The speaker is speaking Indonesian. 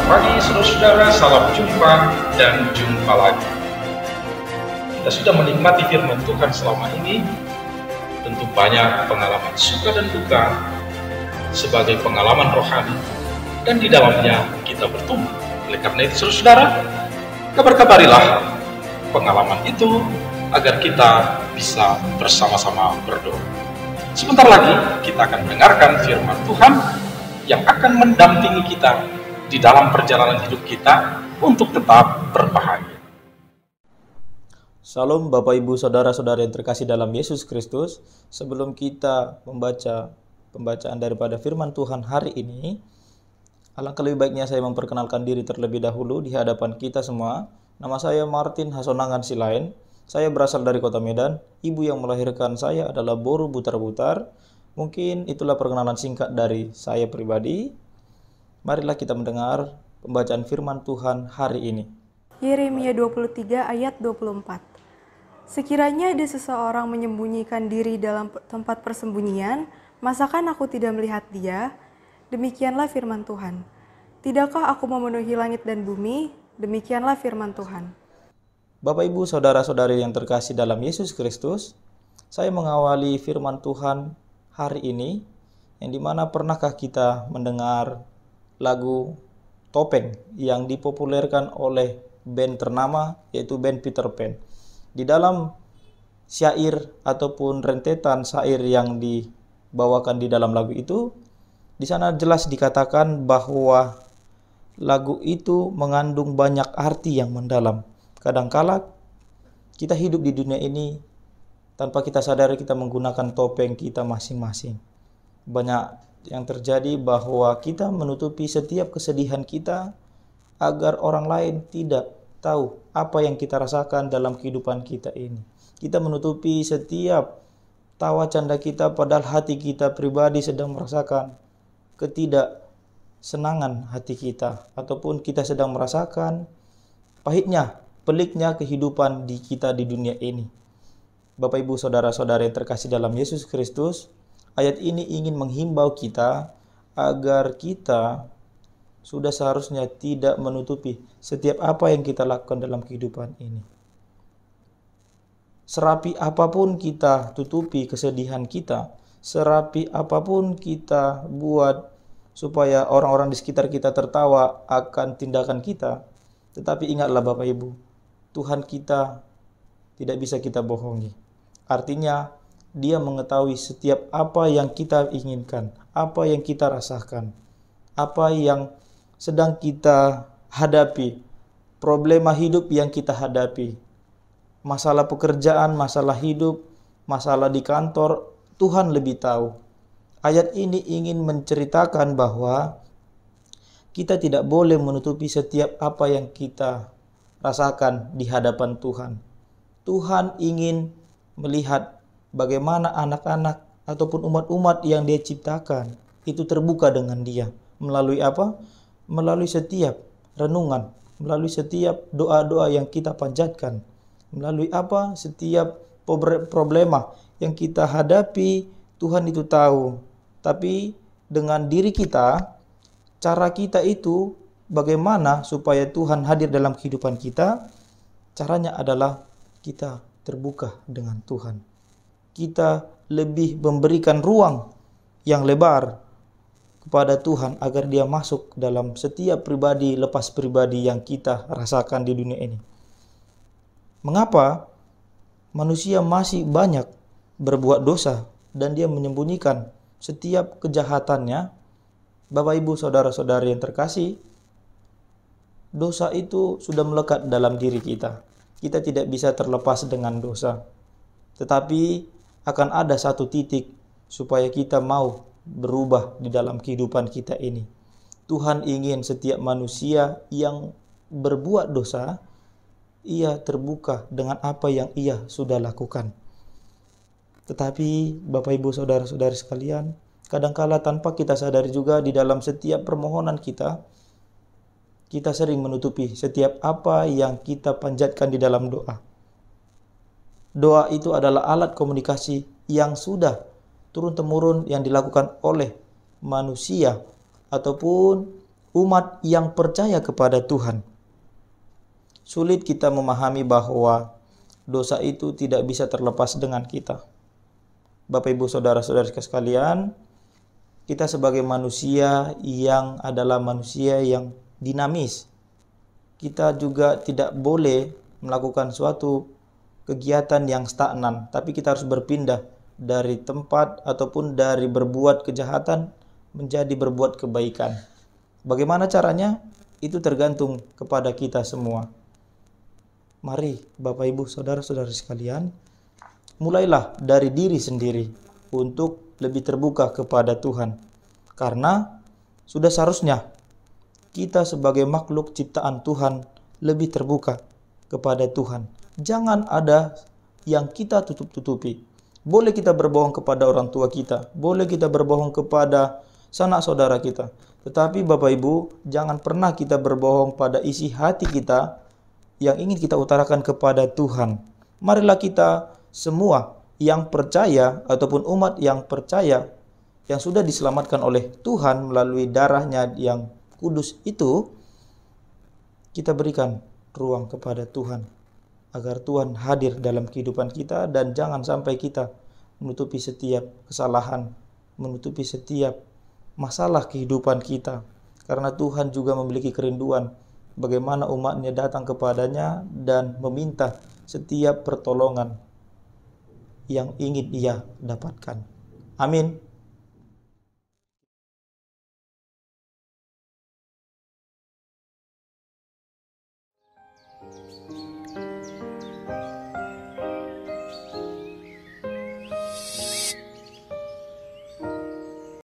Selamat pagi saudara-saudara, salam jumpa dan jumpa lagi. Kita sudah menikmati firman Tuhan selama ini. Tentu banyak pengalaman suka dan duka sebagai pengalaman rohani, dan di dalamnya kita bertumbuh. Oleh karena itu saudara-saudara, kabar-kabarilah pengalaman itu agar kita bisa bersama-sama berdoa. Sebentar lagi kita akan mendengarkan firman Tuhan yang akan mendampingi kita di dalam perjalanan hidup kita untuk tetap berbahagia. Salam Bapak Ibu Saudara-saudara yang terkasih dalam Yesus Kristus. Sebelum kita membaca pembacaan daripada firman Tuhan hari ini, alangkah lebih baiknya saya memperkenalkan diri terlebih dahulu di hadapan kita semua. Nama saya Martin Hasonangan Silain. Saya berasal dari Kota Medan. Ibu yang melahirkan saya adalah Boru Butar-Butar. Mungkin itulah perkenalan singkat dari saya pribadi. Marilah kita mendengar pembacaan firman Tuhan hari ini. Yeremia 23 ayat 24. Sekiranya ada seseorang menyembunyikan diri dalam tempat persembunyian, masakan aku tidak melihat dia? Demikianlah firman Tuhan. Tidakkah aku memenuhi langit dan bumi? Demikianlah firman Tuhan. Bapak Ibu Saudara-saudari yang terkasih dalam Yesus Kristus, saya mengawali firman Tuhan hari ini, yang dimana pernahkah kita mendengar lagu Topeng yang dipopulerkan oleh band ternama, yaitu band Peter Pan. Di dalam syair ataupun rentetan syair yang dibawakan di dalam lagu itu, di sana jelas dikatakan bahwa lagu itu mengandung banyak arti yang mendalam. Kadangkala kita hidup di dunia ini tanpa kita sadari kita menggunakan topeng kita masing-masing. Banyak yang terjadi bahwa kita menutupi setiap kesedihan kita agar orang lain tidak tahu apa yang kita rasakan dalam kehidupan kita ini. Kita menutupi setiap tawa canda kita padahal hati kita pribadi sedang merasakan ketidaksenangan hati kita, ataupun kita sedang merasakan pahitnya, peliknya kehidupan di kita di dunia ini. Bapak Ibu Saudara-saudara yang terkasih dalam Yesus Kristus, ayat ini ingin menghimbau kita agar kita sudah seharusnya tidak menutupi setiap apa yang kita lakukan dalam kehidupan ini. Serapi apapun kita tutupi kesedihan kita, serapi apapun kita buat supaya orang-orang di sekitar kita tertawa akan tindakan kita, tetapi ingatlah Bapak Ibu, Tuhan kita tidak bisa kita bohongi. Artinya, Dia mengetahui setiap apa yang kita inginkan, apa yang kita rasakan, apa yang sedang kita hadapi, problema hidup yang kita hadapi, masalah pekerjaan, masalah hidup, masalah di kantor, Tuhan lebih tahu. Ayat ini ingin menceritakan bahwa kita tidak boleh menutupi setiap apa yang kita rasakan di hadapan Tuhan. Tuhan ingin melihat bagaimana anak-anak ataupun umat-umat yang Dia ciptakan itu terbuka dengan Dia. Melalui apa? Melalui setiap renungan, melalui setiap doa-doa yang kita panjatkan, melalui apa? Setiap problema yang kita hadapi, Tuhan itu tahu. Tapi dengan diri kita, cara kita itu bagaimana supaya Tuhan hadir dalam kehidupan kita? Caranya adalah kita terbuka dengan Tuhan. Kita lebih memberikan ruang yang lebar kepada Tuhan agar Dia masuk dalam setiap pribadi lepas pribadi yang kita rasakan di dunia ini. Mengapa manusia masih banyak berbuat dosa dan dia menyembunyikan setiap kejahatannya? Bapak Ibu Saudara-saudari yang terkasih, dosa itu sudah melekat dalam diri kita. Kita tidak bisa terlepas dengan dosa. Tetapi akan ada satu titik supaya kita mau berubah di dalam kehidupan kita ini. Tuhan ingin setiap manusia yang berbuat dosa, ia terbuka dengan apa yang ia sudah lakukan. Tetapi Bapak Ibu Saudara-saudari sekalian, kadangkala tanpa kita sadari juga di dalam setiap permohonan kita sering menutupi setiap apa yang kita panjatkan di dalam doa. Doa itu adalah alat komunikasi yang sudah turun-temurun yang dilakukan oleh manusia ataupun umat yang percaya kepada Tuhan. Sulit kita memahami bahwa dosa itu tidak bisa terlepas dengan kita. Bapak Ibu saudara-saudara sekalian, kita sebagai manusia yang adalah manusia yang dinamis, kita juga tidak boleh melakukan suatu kegiatan yang stagnan, tapi kita harus berpindah dari tempat ataupun dari berbuat kejahatan menjadi berbuat kebaikan. Bagaimana caranya? Itu tergantung kepada kita semua. Mari Bapak Ibu saudara-saudara sekalian, mulailah dari diri sendiri untuk lebih terbuka kepada Tuhan. Karena sudah seharusnya kita sebagai makhluk ciptaan Tuhan lebih terbuka kepada Tuhan. Jangan ada yang kita tutup-tutupi. Boleh kita berbohong kepada orang tua kita, boleh kita berbohong kepada sanak saudara kita. Tetapi Bapak Ibu, jangan pernah kita berbohong pada isi hati kita yang ingin kita utarakan kepada Tuhan. Marilah kita semua yang percaya ataupun umat yang percaya yang sudah diselamatkan oleh Tuhan melalui darahnya yang kudus itu, kita berikan ruang kepada Tuhan agar Tuhan hadir dalam kehidupan kita, dan jangan sampai kita menutupi setiap kesalahan, menutupi setiap masalah kehidupan kita, karena Tuhan juga memiliki kerinduan bagaimana umatnya datang kepadanya dan meminta setiap pertolongan yang ingin ia dapatkan. Amin.